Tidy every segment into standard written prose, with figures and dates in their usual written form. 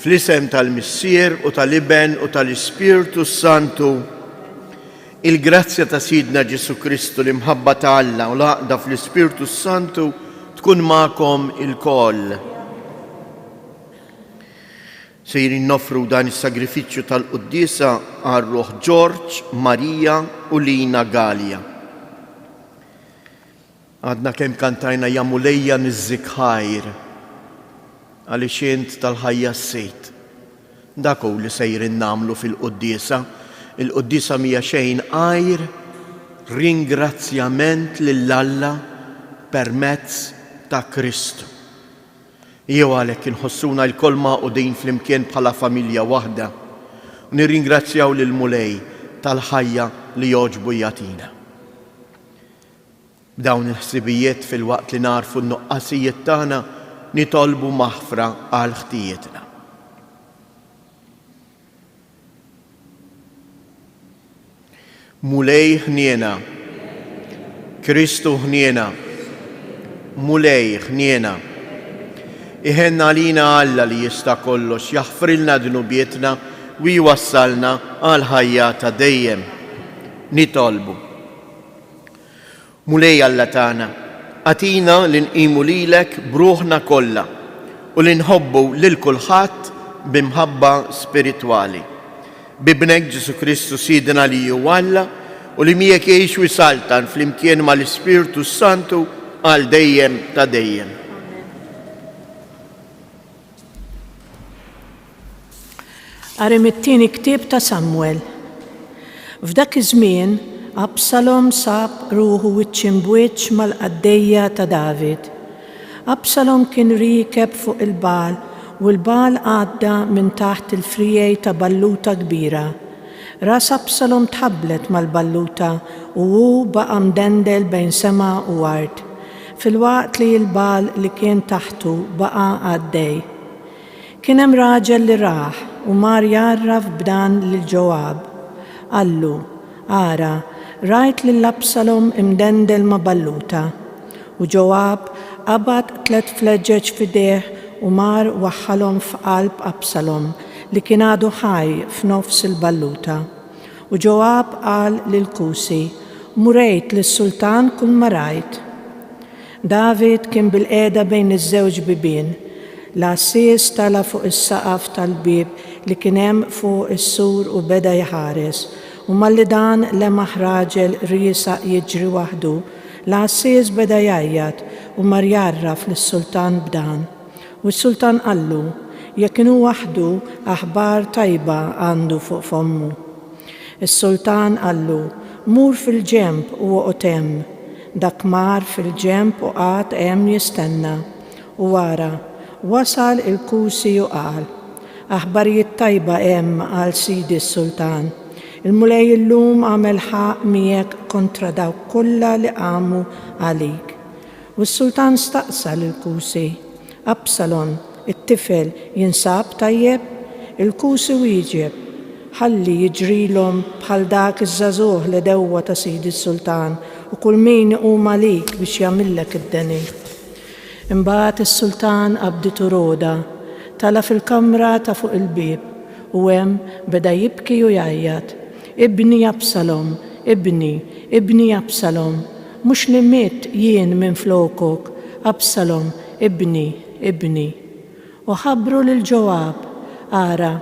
Fl-isem tal-Missier u tal-Iben u tal-Ispirtu Santu, il-grazzja ta' Sidna Ġesu Kristu li mħabba ta' Alla u l-għaqda fl-Ispirtu Santu tkun ma'kom il-koll. Sejrin nofru dan is-sagrifiċċju tal-Qudiesa għar-Ruħ George, Marija u Lina Galja. Għadna kemm kantajna ja mulejja niż-żikħajr għaliex int tal-ħajja s-sejt. Dak hu li sejrin nagħmlu fil-Qudiesa. Il-Qudiesa mhija xejn għajr ringrazzjament lill-Alla permezz ta' Kristu. Jew għalhekk inħossuna l-kol maqudin flimkien bħala familja waħda u nirringrazzjaw lil mulej tal-ħajja li jogħġbu jagħtina. B'dawn il-ħsibijiet fil-waqt li narfu n-nuqqasijiet tagħna nitolbu maħfra għal ħtijietna. Mulej ħniena, Kristu ħniena, mulej ħniena. Iħenna lina Alla li jista' kollox jaħfrilna dnubietna u jwassalna għal ħajja ta' dejjem. Nitolbu. Mulej Alla tagħna, għatina li nqimu lilek bruħna kollha u li nħobbu lil kulħadd b'imħabba spiritwali. Bibnek Ġesu Kristu Sidna li hu Alla u li miegħek jgħix u jsaltan flimkien mal-Ispirtu Santu għal dejjem ta' dejjem. Għarem it-tieni ktieb ta' Samuel. F'dak iż-żmien Absalom sab ruħu wiċċ mal-qaddejja ta' David. Absalom kien rikeb fuq il-bal u l-bal għadda minn taħt il-frijej ta' balluta kbira. Ras Absalom tħabblet mal-balluta u hu baqa' mdendel bejn sema u ard. Fil-waqt li l-bal li kien taħtu baqa' għaddej. Kien hemm raġel li raħ u mar jarraf b'dan lil Ġoab. Allu, ara, rajt li l-Absalom imdendel ma' balluta. U Ġoab qabad 3 fleġġeġ f'idejh u mar waħħalhom f'qalb Absalom li kien għadu ħaj f'nofs il-balluta. U Ġoab qal lil-Kusi, murejt lis-sultan kull ma rajt. David kien bil-qiegħda bejn iż-żewġ bibien. L-assis tala fuq is-saqaf tal-bib li kien hemm fuq is-sur u beda jħares. U malli dan lemaħ raġel riesaq jiġri waħdu, l-assis beda jgħajjat u mar jarraf lis-sultan b'dan. U s-sultan qallu, jekk inhu waħdu aħbar tajba għandu fuq fommu. Is-sultan qallu, mur fil-ġemp u oqgħod hemm. Dak mar fil-ġemp u qagħad hemm jistenna. U wara, wasal il-Kusi u qal, aħbarijiet tajba hemm għal Sidi s-Sultan. Il-mulej illum għamel ħaq miegħek kontra dawk kollha li qamu għalik. U s-Sultan staqsa lill-Kusi, Absalom, it-tifel jinsab tajjeb? Il-Kusi wieġeb, ħalli jiġrilhom bħal dak iż-żagħżugħ li dewwa ta' Sidi s-Sultan u kull min iqum għalik biex jagħmillek id-deni. Imbagħad is-Sultan qabditu roda, tala fil-kamra ta' fuq il-bib u hemm beda jibki u jgħajjat. Ibni Absalom, ibni Absalom, mhux li mitt jien minn flokok, Absalom, ibni. U ħabbru lil Ġoab, ara,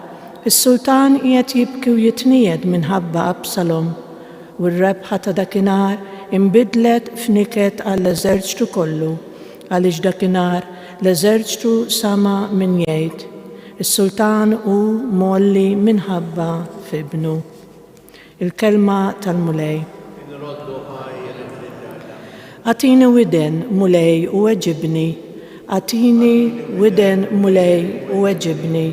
is-Sultan qiegħed jibki u jitnied minħabba Absalom. U r-rebħa ta' dakinhar inbidlet f'niket għall-eżerċitu kollu, għaliex dakinhar l-eżerċitu sama min jgħid. Is-Sultan hu molli minħabba f'ibnu. Il-kelma tal-mulej. Għatini widen mulej u eġibni. Għatini widen mulej u eġibni.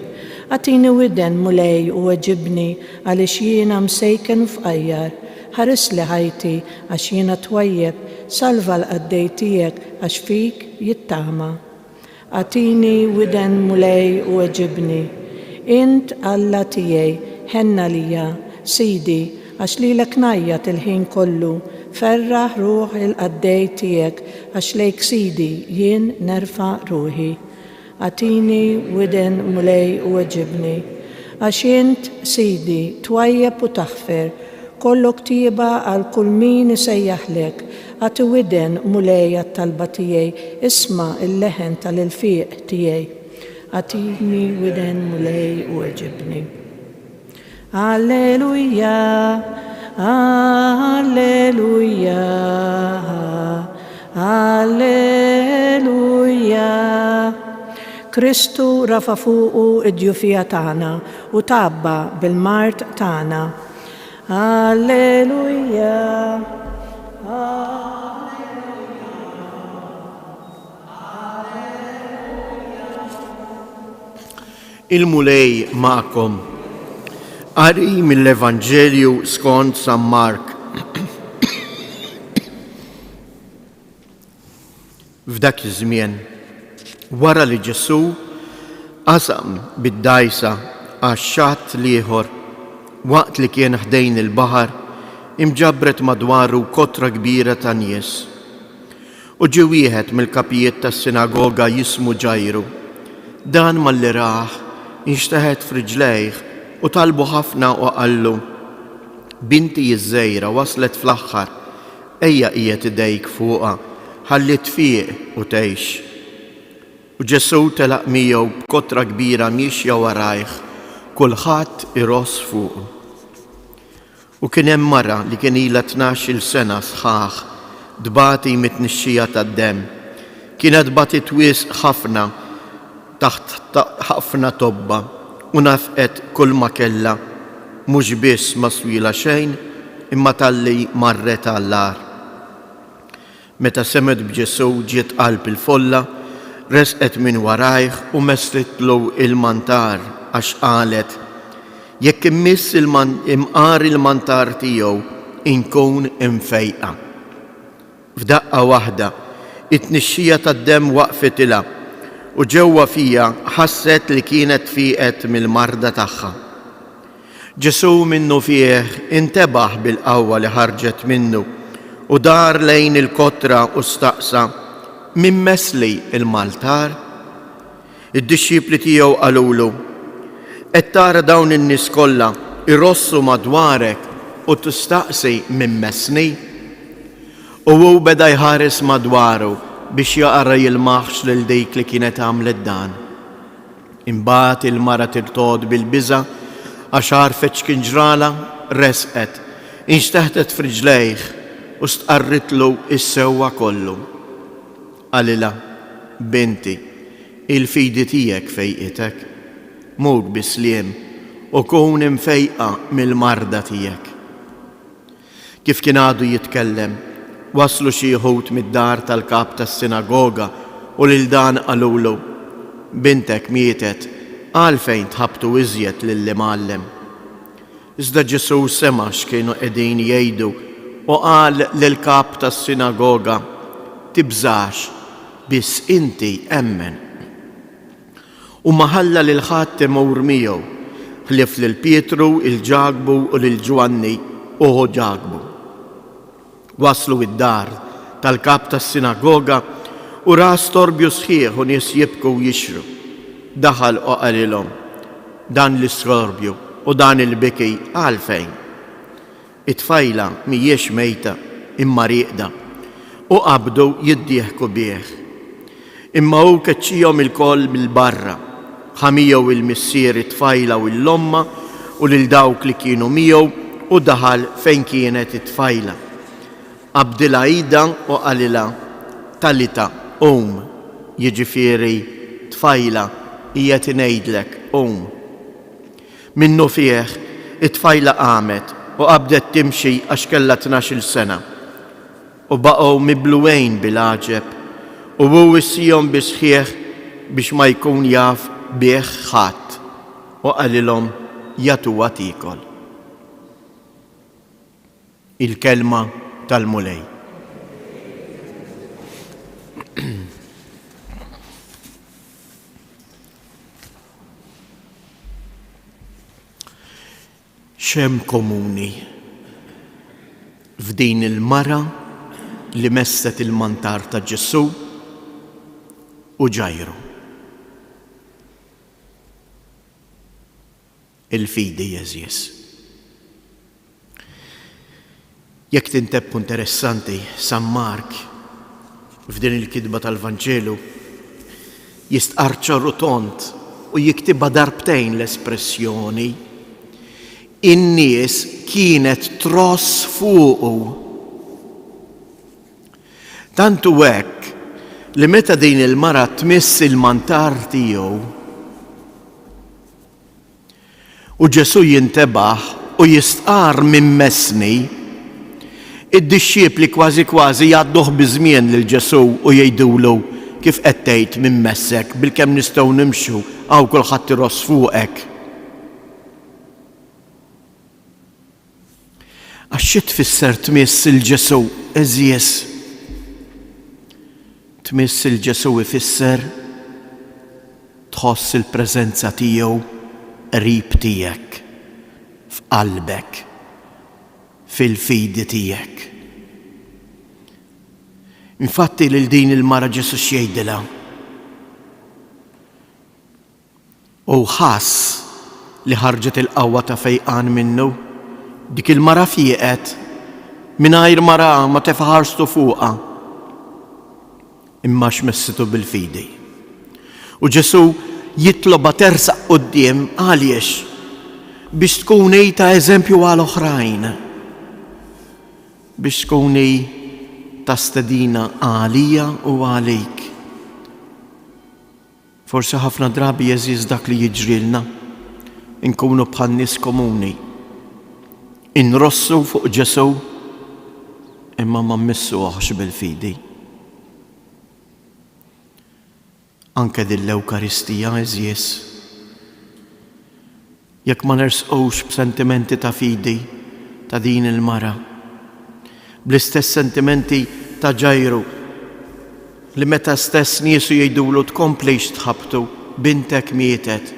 Għatini widen mulej u eġibni għaliex jiena msejken f'qajjar. Ħares li ħajti għax jiena twajjeb, salva l-qaddej tiegħek għax fik jittama. Għatini widen mulej u eġibni. Int Alla tiegħi ħenna lija, Sidi, għax lilek najjat il-ħin kollu, ferraħ ruħ il-qaddej tiegħek għax lejk Sidi jien nerfa' ruħi. Atini widen mulej u eġibni. Għax int, Sidi, twajjeb u taħfer, kollok tieba għal kull min isejjaħlek, għati widen mulej għat-talba tiegħi, isma' il-leħen tal-ilfiq tiegħi. Atini widen mulej u eġibni. Alleluja, alleluja, alleluja. Kristu rafa fuqu id-djufija tagħna u tabba bil-mart tagħna. Alleluja. Il-mulej ma'kom. Qari mill-Evanġelju skont San Mark. F'dak iż-żmien, wara li Ġesu qasam bid-dgħajsa għax-xatt ieħor waqt li kien ħdejn il-baħar, imġabbret madwaru kotra kbira ta' nies. U ġie wieħed mill-kapijiet tas-sinagoga jismu Ġajru. Dan malli raħ inxteħed f'riġlejh u talbu ħafna u qallu: binti iż-żgħira waslet fl-aħħar, ejja qiegħed idejk fuqha ħalli tfieq u tgħix. U Ġesu telaq miegħu b'kotra kbira mixja warajh, kulħadd iross fuqu. U kien hemm mara li kien ilha 12-il sena sħaħ dbati mit-tnixxija tad-demm. Kienet batit wisq ħafna taħt ħafna tobba u nafqet kull ma kellha, mhux biss ma swila xejn, imma talli marret għall-ar. Meta semet b'Ġesu ġiet qalb il-folla, resqet minn warajh u mestitlu il-mantar għax qalet: jekk immiss imqar il-mantar tiegħu inkun imfejqa. F'daqqa waħda it-tnixxija tad-demm waqfet ilha u ġewwa fija ħasset li kienet fieqet mill-marda tagħha. Ġesu minnu fih intebaħ bil-qawwa li ħarġet minnu u dar lejn il-kotra u staqsa: min mesli il-maltar? Id-dixxipli tiegħu qalulu: qed tara dawn in-nies kollha irossu madwarek u tistaqsi min messni? U hu beda jħares madwaru biex jaqra jilmaħx lil dik li kienet għamlet dan. Imbagħad il-mara tirtod bil-biża' għax għarfet x'kien ġrala, resqet, inxteħtet f'riġlejh u stqarritlu is-sewwa kollu. Qalilha: binti, il-fidi tiegħek fejqitek, mur bisliem u kun imfejqa mill-marda tiegħek. Kif kien għadu jitkellem, waslu xi wħud mid-dar tal-kap tas-sinagoga u lil dan qalulu: bintek mietet, għalfejn tħabbtu iżjed lill-imgħallem. Iżda Ġesu sema x'kienu qegħdin jgħidu u qal lill-kap tas-sinagoga: tibżax, biss inti emmen. U ma ħalla lil ħadd imur miegħu, ħlief lil Pietru, il-Ġagbu u lil Ġwanni uħu Ġagbu. Waslu id-dar tal-kap tas-sinagoga u ra storbju sħiħ u nies jibku u jixru. Daħal u qalilhom: dan l-istorbju u dan il-biki għalfejn? It-tfajla mhijiex mejta imma rieqda. U qabdu jiddieħku bih. Imma hu keċċihom il-koll mill-barra, ħamijew il-missier it-tfajla u l-omma u lil dawk li kienu miegħu u daħal fejn kienet it-tfajla. Qabdilha ida u qalilha: talita jiġifieri tfajla qiegħed ngħidlek Minnu fih it-tfajla qamet u qabdet timxi għax kellha 12-il sena. U baqgħu mibluwejn bil-għaġeb u hu issihom bisħieħ biex ma jkun jaf bih ħadd u qalilhom: jagħtuha tikol. Il-kelma tal-mulej. Xem komuni f'din il-mara li messet il-mantar ta' Ġesu u Ġajru. il-fidi jeżies. Jekk tintebbu interessanti, San Mark f'din il-kitba tal-Vanġelu jistqarċa rotond u jiktibha darbtejn l-espressjoni in-nies kienet tross fuqu. Tantu hekk li meta din il-mara tmiss il-mantar tiegħu u Ġesu jintebaħ u jistqar minn messni, id-dixxiepli kważi jgħadduh biżmien lil Ġesu u jgħidulu kif qed tgħid minn messek bilkemm nistgħu nimxu hawn kulħadd iross fuqek. Għax xi tfisser tmiss il-Ġesu eżies? Tmiss il-Ġesu ifisser tħoss il-preżenza tiegħu qrib tiegħek, f'qalbek, fil-fidi tiegħek. Infatti lil din il-mara Ġesu x'jgħidilha. U ħass li ħarġet il-qawwa ta' fejqan minnu, dik il-mara fieqet mingħajr mara ma tefaħarstu fuqha, imma x'messitu bil-fidi. U Ġesu jitloba tersaq quddiem għaliex biex tkuni ta' eżempju għal oħrajn, biex tkuni ta' stedina għalija u għalik. Forse ħafna drabi jeżiż dak li jiġrilna, inkunu bħal nies komuni, inrossu fuq Ġesu imma ma mmissuhx bil-fidi. Anke din l-Ewkaristija eżies. Jekk ma nersqux b'sentimenti ta' fidi ta' din il-mara, bl-istess sentimenti ta' Ġajru li meta stess niesu jgħidulu tkomplix tħabtu bintek mietet,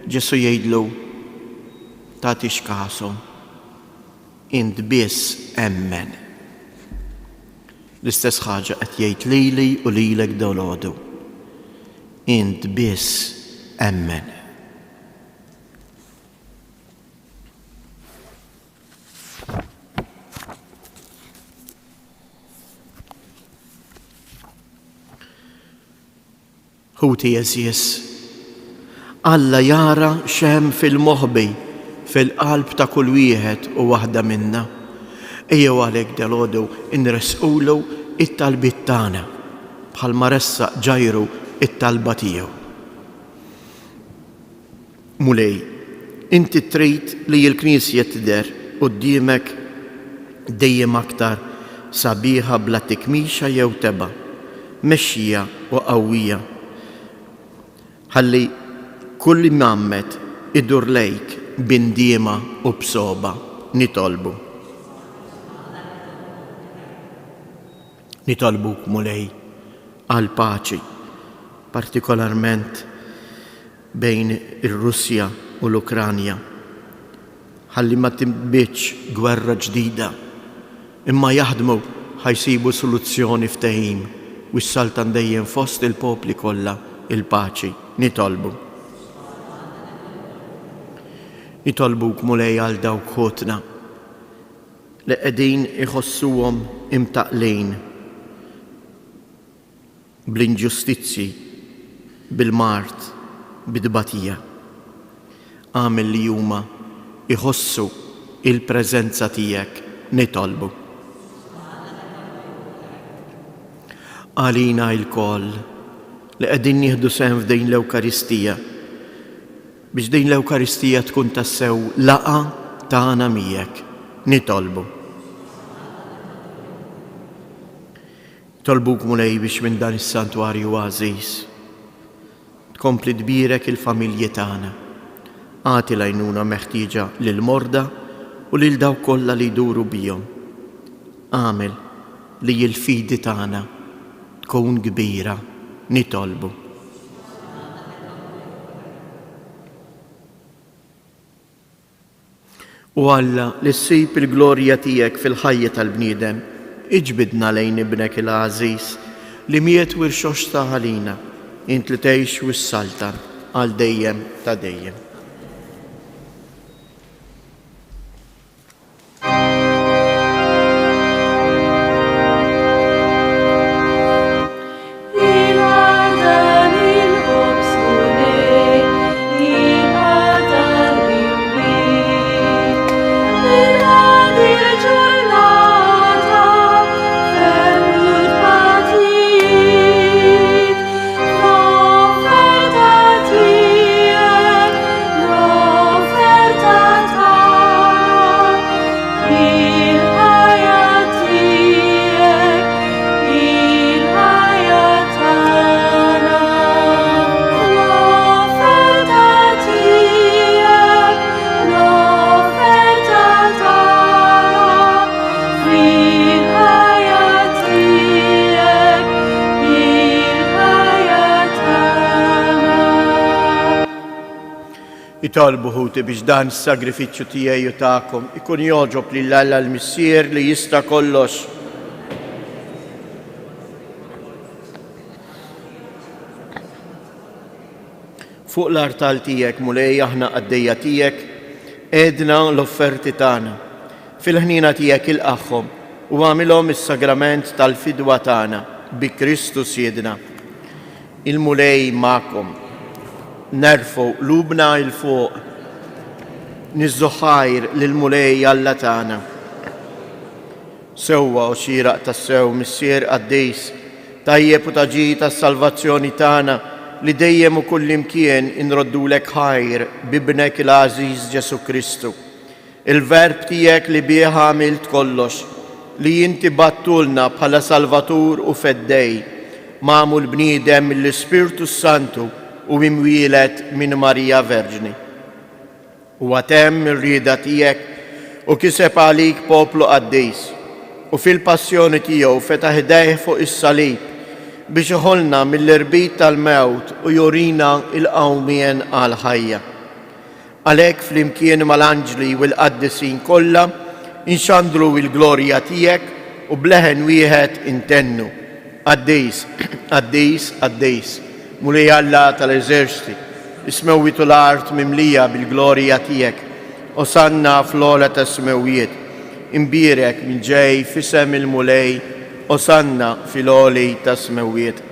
Ġesu jgħidlu tagħtix kasu, int biss emmen. L-istess ħaġa qed jgħid lili u lilek dalodu. Int biss emmen. Ħuti jeżies, Alla jara xem fil-moħbi, fil-qalb ta' kull wieħed u waħda minna. Ejjew għalhekk dalgħodu inresqulu it-talbiet tagħna bħalma ressaq Ġajru it-talba tiegħu. Mulej, inti trid li l-Knisja tidher quddiemek dejjem aktar sabiħa bla tikmixa jew teba, mexxija u qawwija. Ħalli kull mammet idur lejk bindiema u bsoba nitolbu. Nitolbuk mulej għal paċi, partikolarment bejn ir-Russja u l-Ukranja. Ħalli ma tibbiċ gwerra ġdida, imma jaħdmu ħajsibu soluzzjoni ftehim u s-saltan dejjem fost il-popli kollha il-paċi. Nitolbu. Nitolbuk mulej għal dawk ħotna li qegħdin iħossuhom imtaqlejn bl-inġustizzi, bil-mart, bid-batija. Għamel li huma iħossu il-preżenza tiegħek. Nitolbu. Għalina il-koll li qegħdin nieħdu sehem f'din l-Ewkaristija biex din l-Ewkaristija tkun tassew laqa tagħna miegħek. Nitolbu. Tolbuk mulej biex minn dan is-santwarju għażiż tkompli tbierek il-familji tagħna. Għati l-għajnuna meħtieġa lill-morda u lil dawk kollha li jduru bihom. Għamel li l-fidi tagħna tkun kbira. Nitolbu. U Alla li ssib il-glorja tiegħek fil-ħajja tal-bniedem, iġbidna lejn ibnek il-għażiż li miet wirxox ta' ħalina, int li tgħix wis-saltan għal dejjem ta' dejjem. Nitolbu ħuti biex dan is-sagrifiċċju tiegħi u tagħkom ikun jogħġob lil Alla l-Missier li jista' kollox. Fuq l-artal tiegħek mulej aħna għaddejja tiegħek edna l-offerti tagħna. Fil-ħnina tiegħek ilqaħħom u għamilhom is-sagrament tal-fidwa tagħna bi Kristus Siedna. Il-mulej magħkom. Nerfu lubna il-fuq, nizzoħajr lil-mulej Alla tagħna. Sewwa u xieraq tas-sew Missier Qaddejs, tajjeb u taġi tas-salvazzjoni tagħna li dejjem u kullimkien inroddulek ħajr bibnek il-Għażiż Ġesu Kristu. Il-verb tiegħek li bih għamilt kollox, li inti battulna bħala Salvatur u feddej, magħmul bniedem mill-Ispirtu Santu u imwielet minn Marija Verġni. U għatem ir-rieda tiegħek u kiseb għalik poplu Qaddejs u fil-passjoni tiegħu fetaħ idejh fuq is-salib biex iħolna mill-irbit tal-mewt u jurina il-qawmien għal ħajja. Għalhekk flimkien mal-anġli u l-qaddisin kollha inxandru il-glorja tiegħek u bleħen wieħed intennu. Qaddejs, Qaddejs, Qaddejs, mulej Alla tal-eżerċiti, ismewwitu l-art mimlija bil-glorja tiegħek, osanna fl-ola ta' smewijiet, imbirek minn ġej fisem il-mulej, osanna fil-oli ta' smewijiet.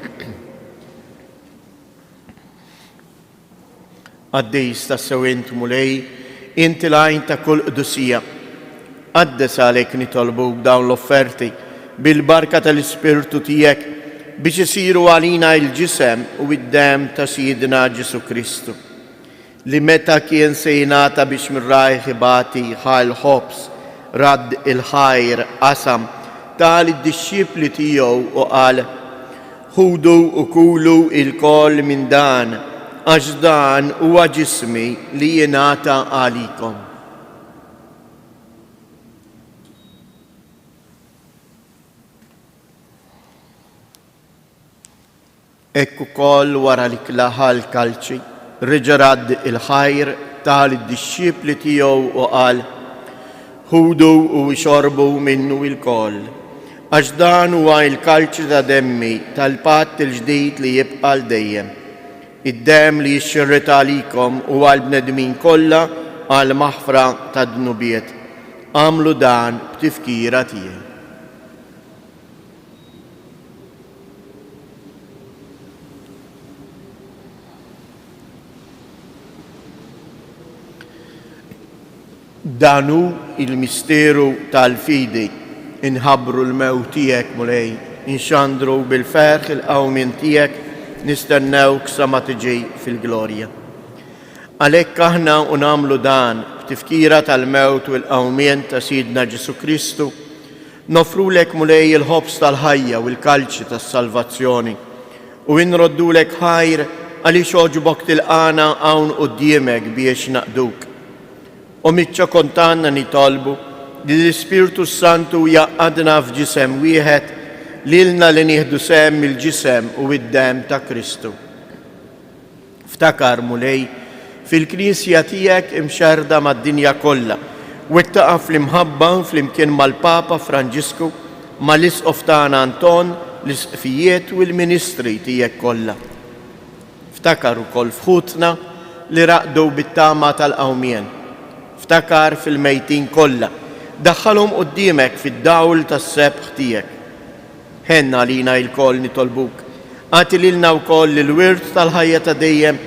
Qaddejs ta' sewint mulej, inti l-għajn ta' kull qdusija. Qaddes għalek nitolbu dawn l-offerti bil-barka tal-Ispirtu tiegħek biex isiru għalina il-ġisem u id-dem ta' Siedna Ġesu Kristu, li meta kien se jingħata biex mir-rajħ ibati ħal ħobs radd il-ħajr qasam tal id-dixxipli tiegħu u qal: ħudu u kulu il-koll minn dan, għax dan huwa ġismi li jingħata għalikom. Ekku koll wara li klaħa l-kalċi, reġa' radd il-ħajr tal id-dixxipli tiegħu u qal: ħudu u xorbu minnu il-koll, għax dan huwa l-kalċi ta' demmi tal-patt il-ġdid li jibqa' dejjem. Id-dem li jixxirret għalikom u għall-bnedmin kollha għal maħfra ta' dnubiet. Għamlu dan b'tifkira tiegħi. Danu il-misteru tal-fidi, inħabru l-mewt tiegħek mulej, inxandru bil-ferħ il-qawmien tiegħek, nistennewk sa ma tiġi fil-glorja. Għalhekk aħna u nagħmlu dan b'tifkira tal-mewt u l-qawmien ta' Siedna Ġesu Kristu, nofrulek mulej il-ħobs tal-ħajja u l-kalċi tas-salvazzjoni u inroddulek ħajr għaliex oġbok tilqana hawn quddiemek biex naqduk. U miċċa kontanna nitolbu li l-Ispirtu Santu jaqadna f'ġisem wieħed lilna li nieħdu sem mill-ġisem u id-dem ta' Kristu. Ftakar mulej fil-Knisja tiegħek imxerda mad-dinja kollha u ittaqa' fl-imħabba flimkien mal-Papa Franġisku, mal-Isqof tagħna Anton, l-isqfijiet u l-ministri tiegħek kollha. Ftakar ukoll fħutna li raqdu bit-tama tal-qawmien. Ftakar fil-mejtin kollha, daħħalhom quddiemek fid-dawl tas-sebħ tiegħek. Ħenna lina l-koll nitolbuk, għati lilna wkoll il-wirt tal-ħajja ta' dejjem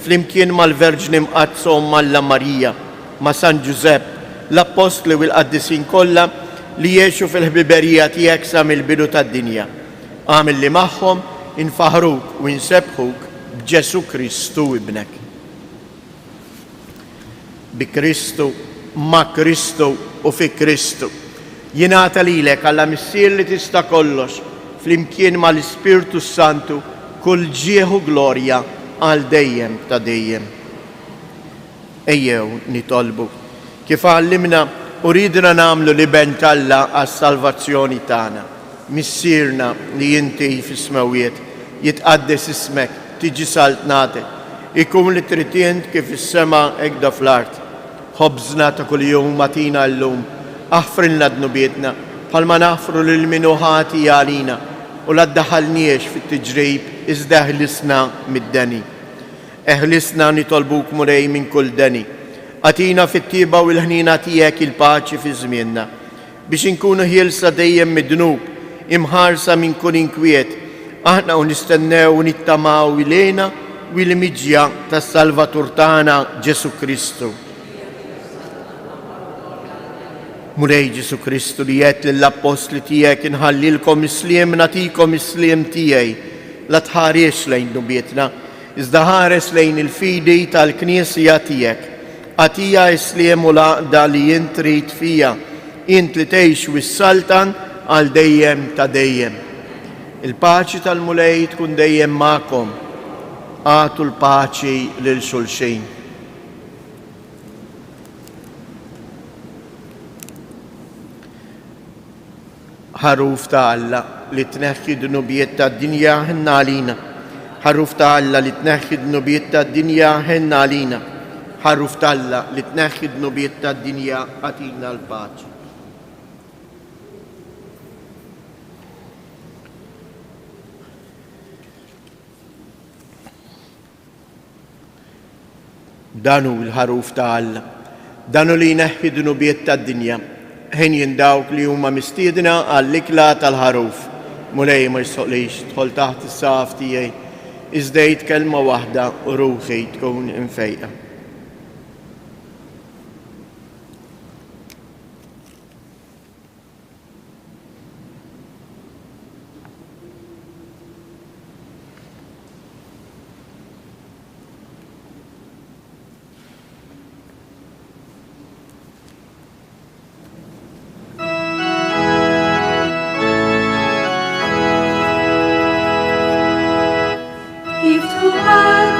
flimkien mal-Verġni mqaddsom Malla Marija, ma' San Ġusepp, l-Apostli u l-Qaddisin kollha li jgħixu fil-ħbiberija tiegħek sa mill-bidu tad-dinja. Għamil li magħhom infaħruk u insebħuk b'Ġesu Kristu ibnek. Bi Kristu, ma' Kristu u fi Kristu. Jingħata lilek Alla Missier li tista' kollox, flimkien mal-Ispirtu Santu, kull ġieħu glorja għal dejjem ta' dejjem. Ejjew nitolbu, kif għallimna u ridna nagħmlu li bent Alla għas-salvazzjoni tagħna. Missierna li inti fis-smawiet, jitqaddes ismek, tiġi saltnatek, ikun li tritient kif is-sema ekda fl-art. Ħobżna ta' kuljum matina llum, aħfrilna dnubietna, bħalma naħfru lil minuħati għalina, u la ddaħalniex fit-tiġrib iżda eħlisna mid-deni. Eħlisna nitolbuk murej minn kull deni. Atina fit-tiba u l-ħnina tiegħek il-paċi fi żmienna, biex inkunu ħielsa dejjem mid-dnub, imħarsa minn kull inkwiet, aħna u nistennew u nittamaw ilejna u l-miġja tas-Salvatur tagħna Ġesu Kristu. Murej Ġesu Kristu li jgħid lill-apostli tiegħek inħallilkom isliem nagħtikom isliem tiegħi, la tħares lejn nubietna, iżda ħares lejn il-fidi tal-Knisja tiegħek. Għatija isliem u laqda li jint trid fija, int li tgħix wis-saltan għal dejjem ta' dejjem. Il-paċi tal-mulej tkun dejjem magħkom. Għatu l-paċi lil xulxin. Ħaruf ta' Alla li tneħħi d-nubiet ta' dinja ħenna għalina. Ħaruf ta' Alla li tneħħi d-nubiet ta' dinja ħenna għalina. Ħaruf ta' Alla li tneħħi d-nubiet ta' dinja għatina l-paċi. Danu l-ħaruf ta' Alla, danu li jneħħi d-nubiet ta' dinja. Ħin jindawk li huma mistiedna għall-ikla tal-ħaruf. Mulej ma jsoqlix tħol taħt is-saf tiegħi, iżdejt kelma waħda u ruħi tkun infejqa. If to our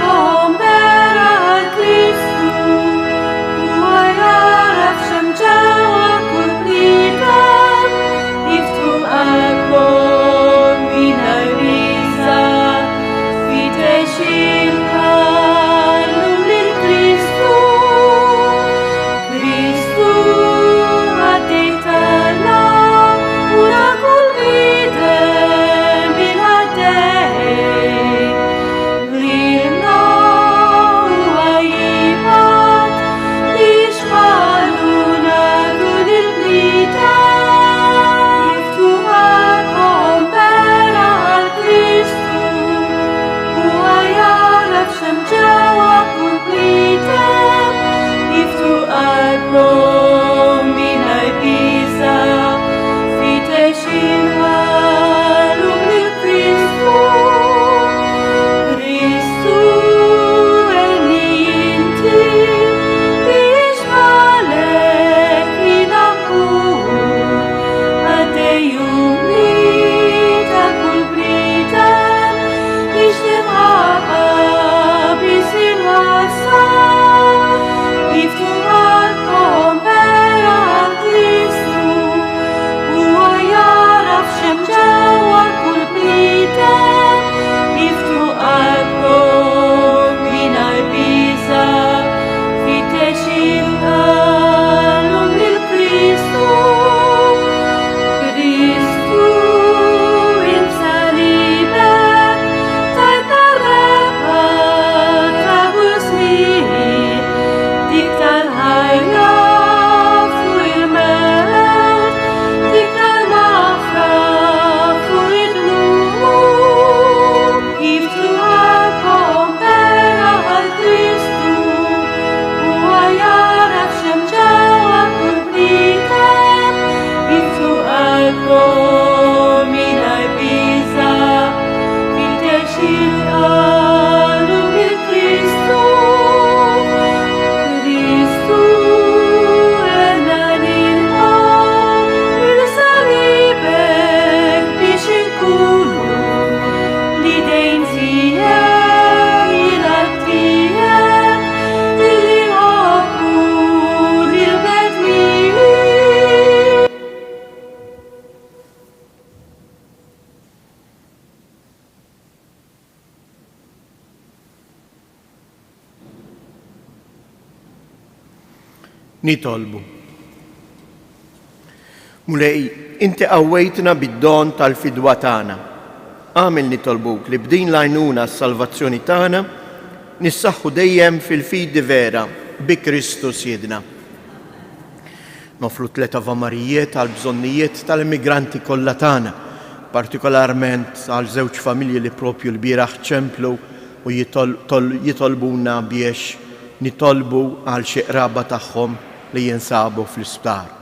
Nitolbu. Mulej, inti qawwejtna bid-don tal-fidwa tagħna. Għamil nitolbuk li b'din l-għajnuna s-salvazzjoni tagħna nissaħħu dejjem fil-fidi vera bi Kristus Siedna. Nofru 3 avamarijiet għal bżonnijiet tal-immigranti kollha tagħna, partikolarment għal żewġ familji li propju l-bieraħ ċemplu u jitolbuna biex nitolbu għal xi qraba tagħhom li jinsabu fl-isptar.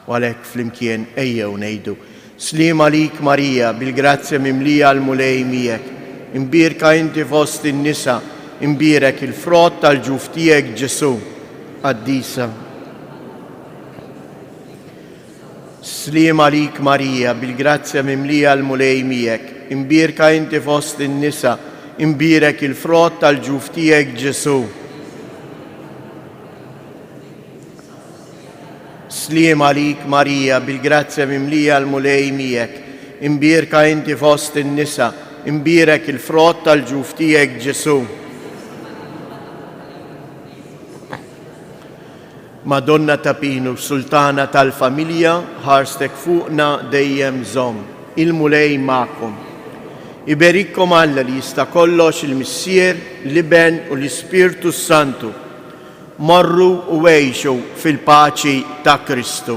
U għalhekk flimkien ejjew ngħidu: Sliem għalik Marija, bil-grazzja mimlija l-mulej miegħek, imbierka inti fost in-nisa, imbierek il-frott tal-ġuf tiegħek Ġesu. Qaddisa. Sliem għalik Marija, bil-grazzja mimlija l-mulej miegħek, imbierka inti fost in-nisa, imbierek il-frott tal-ġuf tiegħek Ġesu. Sliem għalik Marija, bil-grazzja mimlija l-mulej miegħek, imbierka inti fost in-nisa, imbierek il-frott tal-ġuf tiegħek Ġesu. Madonna ta' Pinu, sultana tal-familja, ħarstek fuqna dejjem żomm, il-mulej magħkom. Iberikkom Alla li jista' kollox il-Missier, l-Iben u l-Ispirtu Santu. Morru u għejxu fil-paċi ta' Kristu.